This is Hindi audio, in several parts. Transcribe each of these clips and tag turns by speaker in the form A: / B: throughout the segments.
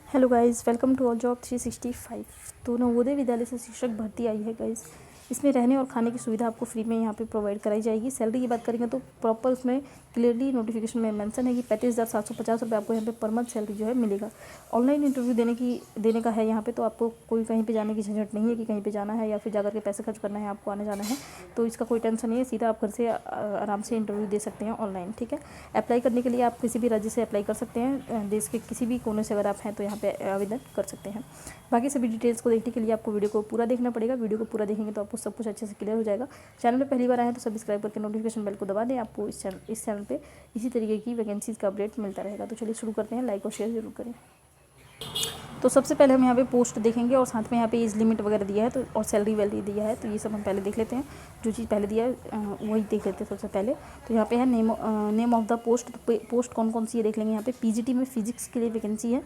A: Hello guys, welcome to all job 365। तो नवोदय विद्यालय से शिक्षक भर्ती आई है गाइस। इसमें रहने और खाने की सुविधा आपको फ्री में यहाँ पे प्रोवाइड कराई जाएगी। सैलरी की बात करेंगे तो प्रॉपर उसमें क्लियरली नोटिफिकेशन में मेंशन है कि 35,750 रुपये आपको यहाँ पे पर मंथ सैलरी जो है मिलेगा। ऑनलाइन इंटरव्यू देने का है यहाँ पे, तो आपको कोई कहीं पे जाने की झंझट नहीं है कि कहीं पे जाना है या फिर जाकर के पैसे खर्च करना है, आपको आने जाना है तो इसका कोई टेंशन नहीं है। सीधा आप घर से आराम से इंटरव्यू दे सकते हैं ऑनलाइन। ठीक है, अप्लाई करने के लिए आप किसी भी राज्य से अप्लाई कर सकते हैं। देश के किसी भी कोने से अगर आप हैं तो यहाँ पे आवेदन कर सकते हैं। बाकी सभी डिटेल्स को देखने के लिए आपको वीडियो को पूरा देखना पड़ेगा। वीडियो को पूरा देखेंगे तो आपको सब कुछ अच्छे से क्लियर हो जाएगा। चैनल में पहली बार आए हैं तो सब्सक्राइब करके नोटिफिकेशन बेल को दबा दें। आपको इस चैनल पे इसी तरीके की वैकेंसीज का अपडेट मिलता रहेगा। तो चलिए शुरू करते हैं। लाइक और शेयर जरूर करें। तो सबसे पहले हम यहाँ पे पोस्ट देखेंगे और साथ में यहाँ पे एज लिमिट वगैरह दिया है तो और सैलरी वैल्यू दिया है, तो ये सब हम पहले देख लेते हैं। जो चीज़ पहले दिया है वही देख लेते हैं सबसे पहले। तो यहाँ पे है नेम ऑफ द पोस्ट। तो पोस्ट कौन कौन सी है देख लेंगे। यहाँ पे पीजीटी में फिजिक्स के लिए वैकेंसी है,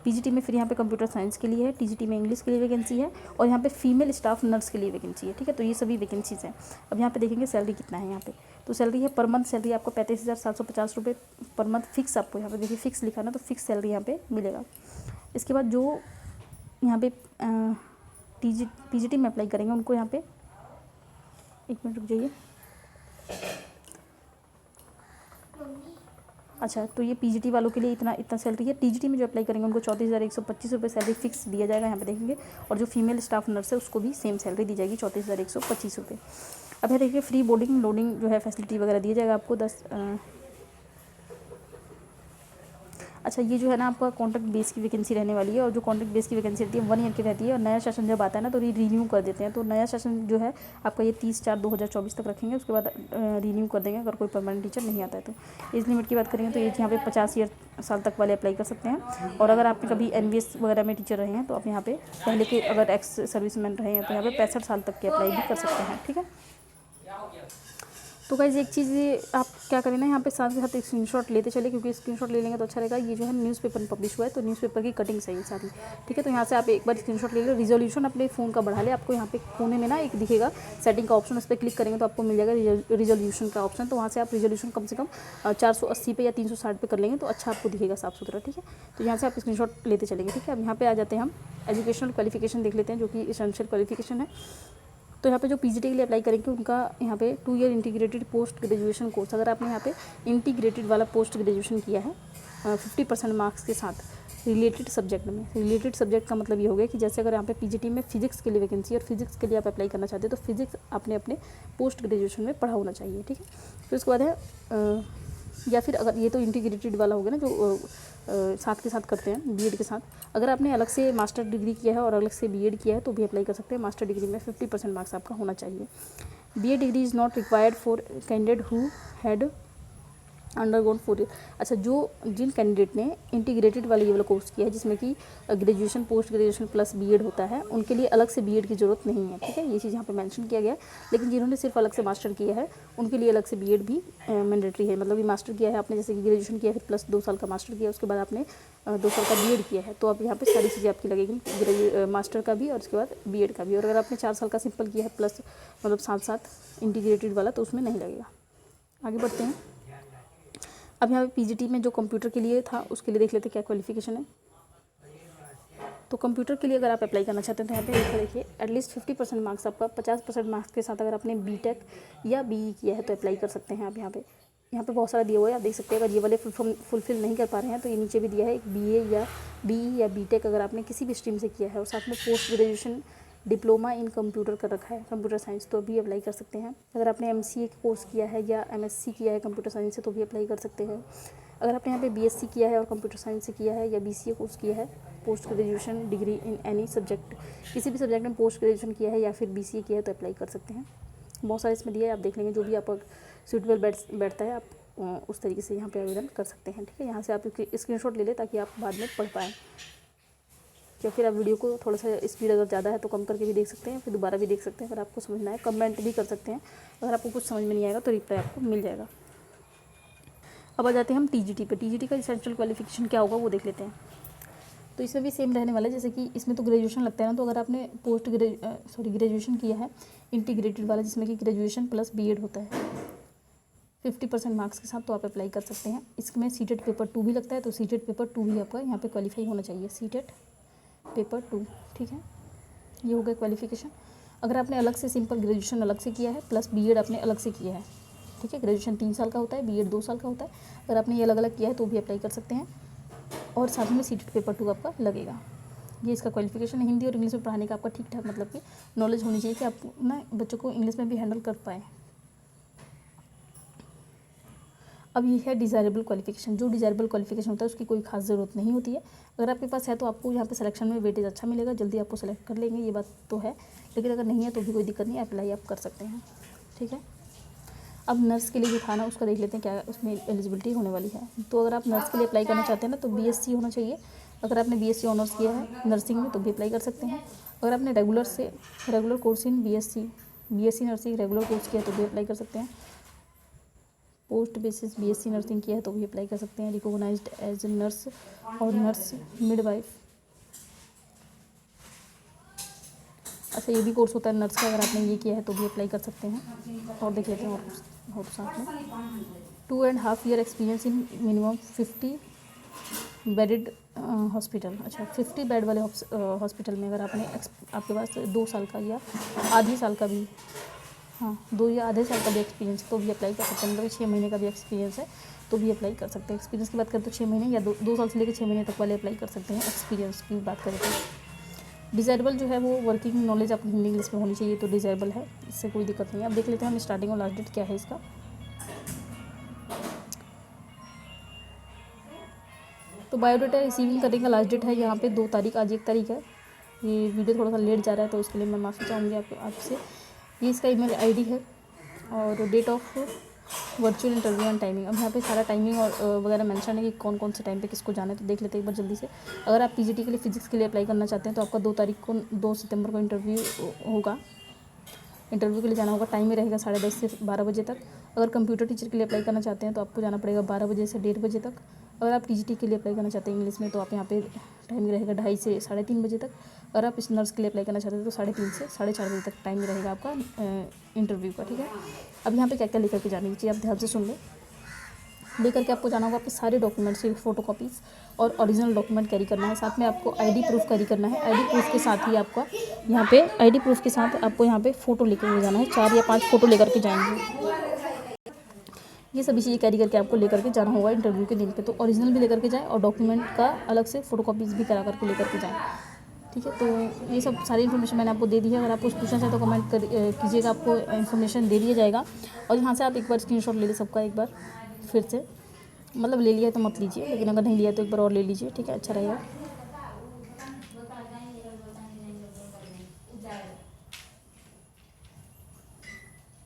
A: पीजीटी में फिर यहाँ पे कंप्यूटर साइंस के लिए है, टीजीटी में इंग्लिश के लिए वैकेंसी है और यहाँ पे फीमेल स्टाफ नर्स के लिए वैकेंसी है। ठीक है, तो ये सभी वैकेंसीज हैं। अब यहाँ पे देखेंगे सैलरी कितना है। यहाँ पे तो सैलरी है पर मंथ सैलरी आपको 35,750 रुपये पर मंथ फिक्स। आपको यहाँ पे देखिए फिक्स लिखा ना, तो फिक्स सैलरी यहाँ पे मिलेगा। इसके बाद जो यहाँ पे पीजीटी में अप्लाई करेंगे उनको यहाँ पे एक मिनट रुक जाइए। अच्छा, तो ये पीजीटी वालों के लिए इतना सैलरी है। टीजीटी में जो अप्लाई करेंगे उनको 34,125 रुपये सैलरी फिक्स दिया जाएगा। यहाँ पे देखेंगे। और जो फीमेल स्टाफ नर्स है उसको भी सेम सैलरी दी जाएगी 34,125 रुपये। अब यहाँ देखिए फ्री बोर्डिंग लोडिंग जो है फैसिलिटी वगैरह दिया जाएगा आपको 10। अच्छा, ये जो है ना आपका कॉन्ट्रैक्ट बेस की वैकेंसी रहने वाली है और जो कॉन्ट्रैक्ट बेस की वैकेंसी रहती है 1 ईयर की रहती है और नया सेशन जब आता है ना तो रिन्यू कर देते हैं। तो नया सेशन जो है आपका ये 30/4/2024 तक रखेंगे, उसके बाद रिन्यू कर देंगे अगर कोई परमानेंट टीचर नहीं आता है तो। एज लिमिट की बात करेंगे तो एज यहाँ पे 50 साल तक वाले अप्लाई कर सकते हैं। और अगर आपने कभी एनवीएस वगैरह में टीचर रहे हैं तो आप यहाँ पे पहले के अगर एक्स सर्विसमैन रहे हैं तो यहाँ पे 65 साल तक के अप्लाई भी कर सकते हैं। ठीक है, तो गाइस एक चीज़ ये आप क्या करें ना, यहाँ पे साथ के साथ एक स्क्रीनशॉट लेते चले, क्योंकि स्क्रीनशॉट ले लेंगे तो अच्छा रहेगा। ये जो है न्यूज़पेपर में पब्लिश हुआ है तो न्यूज़पेपर की कटिंग सही सारी। ठीक है, तो यहाँ से आप एक बार स्क्रीनशॉट ले लो। रिजोल्यूशन अपने फ़ोन का बढ़ा ले। आपको यहाँ पे कोने में ना एक दिखेगा सेटिंग का ऑप्शन, उस पर क्लिक करेंगे तो आपको मिल जाएगा रिजोल्यूशन का ऑप्शन। तो वहाँ से आप रिजोल्यूशन कम से कम 480 पे या 360 पे कर लेंगे तो अच्छा आपको दिखेगा साफ सुथरा। ठीक है, तो यहाँ से आप स्क्रीनशॉट लेते चलेंगे। ठीक है, अब यहाँ पे आ जाते हैं हम एजुकेशनल क्वालिफिकेशन देख लेते हैं जो कि एसेंशियल क्वालिफिकेशन है। तो यहाँ पे जो पीजीटी के लिए अप्लाई करेंगे उनका यहाँ पे 2 year integrated post graduation course, अगर आपने यहाँ पे इंटीग्रेटेड वाला पोस्ट ग्रेजुएशन किया है 50% मार्क्स के साथ रिलेटेड सब्जेक्ट में। रिलेटेड सब्जेक्ट का मतलब ये हो गया कि जैसे अगर यहाँ पे पीजीटी में फिजिक्स के लिए वैकेंसी और फिजिक्स के लिए आप अप्लाई करना चाहते हो तो फिजिक्स आपने अपने पोस्ट ग्रेजुएशन में पढ़ा होना चाहिए। ठीक है, फिर उसके बाद है या फिर अगर ये तो इंटीग्रेटेड वाला हो गया ना जो साथ के साथ करते हैं बीएड के साथ। अगर आपने अलग से मास्टर डिग्री किया है और अलग से बीएड किया है तो भी अप्लाई कर सकते हैं। मास्टर डिग्री में 50% मार्क्स आपका होना चाहिए। BEd degree is not required for candidate who had undergone 4 year. अच्छा, जो जिन कैंडिडेट ने इंटीग्रेटेड वाला ये वाला कोर्स किया है जिसमें कि graduation post graduation plus BEd होता है, उनके लिए अलग से बीएड की ज़रूरत नहीं है। ठीक है, ये चीज़ यहाँ पे मेंशन किया गया है। लेकिन जिन्होंने सिर्फ अलग से मास्टर किया है उनके लिए अलग से बीएड भी मैंडेटरी है। मतलब कि मास्टर किया है आपने, जैसे कि ग्रेजुएशन किया है फिर प्लस 2 साल का मास्टर किया, उसके बाद आपने 2 साल का बीएड किया है तो अब यहाँ पे सारी चीज़ें आपकी लगेगी, मास्टर का भी और उसके बाद बीएड का भी। और अगर आपने 4 साल का सिंपल किया है प्लस मतलब साथ इंटीग्रेटेड वाला तो उसमें नहीं लगेगा। आगे बढ़ते हैं। अब यहाँ पे पीजीटी में जो कंप्यूटर के लिए था उसके लिए देख लेते हैं क्या क्वालिफिकेशन है। तो कंप्यूटर के लिए अगर आप अप्लाई करना चाहते हैं तो यहाँ पे देखिए एटलीस्ट 50% मार्क्स आपका 50% मार्क्स के साथ अगर आपने बीटेक या बीई किया है तो अप्लाई कर सकते हैं आप। यहाँ पे बहुत सारा दिया हुआ है, आप देख सकते हैं। अगर ये वाले फुलफिल नहीं कर पा रहे हैं तो ये नीचे भी दिया है एक बीए या बीई या बीटेक अगर आपने किसी भी स्ट्रीम से किया है और साथ में post graduation diploma in computer कर रखा है कंप्यूटर साइंस तो भी अप्लाई कर सकते हैं। अगर आपने एमसीए कोर्स किया है या एमएससी किया है कंप्यूटर साइंस से तो भी अप्लाई कर सकते हैं। अगर आपने यहाँ पे बीएससी किया है और कंप्यूटर साइंस से किया है या बीसीए कोर्स किया है post graduation degree in any subject, किसी भी सब्जेक्ट में पोस्ट ग्रेजुएशन किया है या फिर बीसीए किया है तो अप्लाई कर सकते हैं। बहुत सारे इसमें दिया है, आप देख लेंगे जो भी आपका सूटेबल बैठता है आप उस तरीके से यहाँ पे आवेदन कर सकते हैं। ठीक है, यहाँ से आप स्क्रीनशॉट ले लें ताकि आप बाद में पढ़ पाएँ, या फिर आप वीडियो को थोड़ा सा स्पीड अगर ज़्यादा है तो कम करके भी देख सकते हैं, फिर दोबारा भी देख सकते हैं। अगर आपको समझना है कमेंट भी कर सकते हैं, अगर आपको कुछ समझ में नहीं आएगा तो रिप्लाई आपको मिल जाएगा। अब आ जाते हैं हम टीजीटी पे। टीजीटी का एसेंशियल क्वालिफिकेशन क्या होगा वो देख लेते हैं। तो इसमें भी सेम रहने वाला है, जैसे कि इसमें तो ग्रेजुएशन लगता है ना, तो अगर आपने ग्रेजुएशन किया है इंटीग्रेटेड वाला जिसमें कि ग्रेजुएशन प्लस बीएड होता है 50% मार्क्स के साथ तो आप अप्लाई कर सकते हैं। इसमें सीटेट पेपर 2 भी लगता है, तो सीटेट पेपर 2 भी आपका यहाँ पे क्वालिफाई होना चाहिए, सीटेट पेपर 2, ठीक है। ये हो गया क्वालिफिकेशन। अगर आपने अलग से सिंपल ग्रेजुएशन अलग से किया है प्लस बीएड आपने अलग से किया है, ठीक है। ग्रेजुएशन 3 साल का होता है, बीएड 2 साल का होता है। अगर आपने ये अलग अलग किया है तो भी अप्लाई कर सकते हैं, और साथ में सीटेट पेपर 2 आपका लगेगा। ये इसका क्वालिफिकेशन है। हिंदी और इंग्लिश में पढ़ाने का आपका ठीक ठाक मतलब कि नॉलेज होनी चाहिए कि आप ना बच्चों को इंग्लिश में भी हैंडल कर पाएँ। अब ये है डिज़ायरेबल क्वालिफिकेशन। जो डिज़ायरेबल क्वालिफिकेशन होता है उसकी कोई खास ज़रूरत नहीं होती है। अगर आपके पास है तो आपको यहाँ पे सिलेक्शन में वेटेज अच्छा मिलेगा, जल्दी आपको सेलेक्ट कर लेंगे, ये बात तो है। लेकिन अगर नहीं है तो भी कोई दिक्कत नहीं, अप्लाई आप कर सकते हैं, ठीक है। अब नर्स के लिए जो था ना उसका देख लेते हैं क्या उसमें एलिजिबिलिटी होने वाली है। तो अगर आप नर्स के लिए अप्लाई करना चाहते हैं ना तो बीएससी होना चाहिए। अगर आपने बीएससी ऑनर्स किया है नर्सिंग में तो भी अप्लाई कर सकते हैं। अगर आपने regular course in BSc nursing regular course किया तो भी अप्लाई कर सकते हैं। पोस्ट बेसिस बीएससी नर्सिंग किया है तो भी अप्लाई कर सकते हैं। रिकॉग्नाइज्ड एज नर्स और नर्स मिडवाइफ, अच्छा ये भी कोर्स होता है नर्स का, अगर आपने ये किया है तो भी अप्लाई कर सकते हैं। और देख लेते हैं और साथ में 2.5 year experience in minimum 50 bedded hospital. अच्छा 50 बेड वाले हॉस्पिटल में अगर आपके पास 2 साल का या आधे साल का भी, हाँ 2 या आधे साल का भी एक्सपीरियंस तो भी अप्लाई कर सकते हैं। मतलब 6 महीने का भी एक्सपीरियंस है तो भी अप्लाई कर सकते हैं। एक्सपीरियंस की बात करें तो 6 महीने या 2 साल से लेकर 6 महीने तक वाले अप्लाई कर सकते हैं। एक्सपीरियंस की बात करें तो डिज़ायरेबल जो है वो वर्किंग नॉलेज आपकी हिंदी इंग्लिश में होनी चाहिए, तो डिज़ायरेबल है, इससे कोई दिक्कत नहीं है। अब देख लेते हैं हम स्टार्टिंग और लास्ट डेट क्या है इसका। तो बायोडाटा रिसीविंग करने का लास्ट डेट है यहाँ पे 2 तारीख, आज 1 तारीख है। ये वीडियो थोड़ा सा लेट जा रहा है तो इसके लिए मैं माफ़ी चाहूँगी आपसे। ये इसका ईमेल आईडी है और date of virtual interview and timing. अब यहाँ पे सारा टाइमिंग और वगैरह मेंशन है कि कौन कौन से टाइम पे किसको जाना है, तो देख लेते हैं एक बार जल्दी से। अगर आप पीजीटी के लिए फिजिक्स के लिए अप्लाई करना चाहते हैं तो आपका 2 सितंबर को इंटरव्यू होगा। इंटरव्यू के लिए जाना होगा, टाइम में रहेगा 10:30 से 12 बजे तक। अगर कंप्यूटर टीचर के लिए अप्लाई करना चाहते हैं तो आपको जाना पड़ेगा 12 बजे से 1:30 बजे तक। अगर आप टीजीटी के लिए अप्लाई करना चाहते हैं इंग्लिश में तो आप यहाँ पे टाइम रहेगा 2:30 से 3:30 बजे तक। अगर आप इस नर्स के लिए अप्लाई करना चाहते हैं तो 3:30 से 4:30 बजे तक टाइम रहेगा आपका इंटरव्यू का, ठीक है। अब यहाँ पे क्या क्या लेकर के जाने की चाहिए आप ध्यान से सुन लो। लेकर के आपको जाना होगा, आपके सारे डॉक्यूमेंट्स की फ़ोटोकॉपीज़ और ओरिजिनल डॉक्यूमेंट कैरी करना है। साथ में आपको आईडी प्रूफ कैरी करना है। आईडी प्रूफ के साथ ही आपका यहाँ पे आईडी प्रूफ के साथ आपको यहाँ पे फ़ोटो लेकर के जाना है। 4 या 5 फ़ोटो लेकर के जाएंगे। ये सभी चीज़ें कैरी करके आपको लेकर के जाना होगा इंटरव्यू के दिन पे। तो ओरिजिनल भी लेकर के जाएँ और डॉक्यूमेंट का अलग से फ़ोटोकॉपीज़ भी करा करके लेकर के जाएँ, ठीक है। तो ये सब सारी इन्फॉर्मेशन मैंने आपको दे दी है। अगर आपको पूछना चाहे तो कमेंट कीजिएगा, आपको इन्फॉर्मेशन दे दिया जाएगा। और यहाँ से आप एक बार स्क्रीनशॉट ले लें सबका एक बार फिर से, मतलब ले लिया है तो मत लीजिए, लेकिन अगर नहीं लिया तो एक बार और ले लीजिए, ठीक है, अच्छा रहेगा।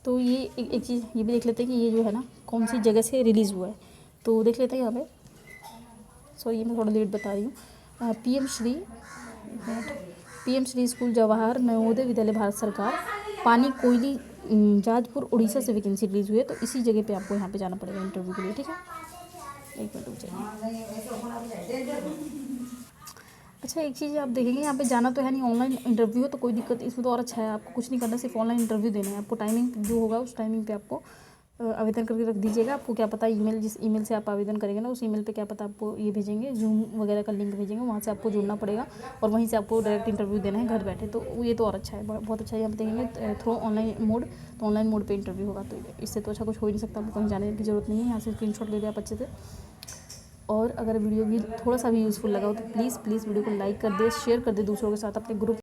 A: तो ये एक चीज़ ये भी देख लेते हैं कि ये जो है ना कौन सी जगह से रिलीज़ हुआ है, तो देख लेते हैं यहाँ पे। सॉरी मैं थोड़ा लेट बता रही हूँ। पीएम श्री स्कूल जवाहर नवोदय विद्यालय भारत सरकार पानी कोयली जाजपुर उड़ीसा से वैकेंसी रिलीज़ हुई है। तो इसी जगह पे आपको यहाँ पे जाना पड़ेगा इंटरव्यू के लिए, ठीक है। एक मिनट रुक जाइए। अच्छा एक चीज़ आप देखेंगे यहाँ पे जाना तो है नहीं, ऑनलाइन इंटरव्यू है तो कोई दिक्कत इसमें तो और अच्छा है। आपको कुछ नहीं करना, सिर्फ ऑनलाइन इंटरव्यू देना है। आपको टाइमिंग जो होगा उस टाइमिंग पे आपको आवेदन करके रख दीजिएगा। आपको क्या पता ईमेल जिस ईमेल से आप आवेदन करेंगे ना उस ईमेल पे क्या पता आपको ये भेजेंगे, जूम वगैरह का लिंक भेजेंगे, वहाँ से आपको जुड़ना पड़ेगा और वहीं से आपको डायरेक्ट इंटरव्यू देना है घर बैठे। तो ये तो और अच्छा है, बहुत अच्छा है। यहाँ पे देखेंगे थ्रू ऑनलाइन मोड, तो ऑनलाइन मोड पर इंटरव्यू होगा। तो इससे तो अच्छा कुछ हो ही नहीं सकता। आपको कहीं जाने की ज़रूरत नहीं है, यहाँ से स्क्रीनशॉट ले लिया आप अच्छे से। और अगर वीडियो भी थोड़ा सा भी यूज़फुल लगा हो तो प्लीज़ वीडियो को लाइक कर दे, शेयर कर दे दूसरों के साथ, अपने ग्रुप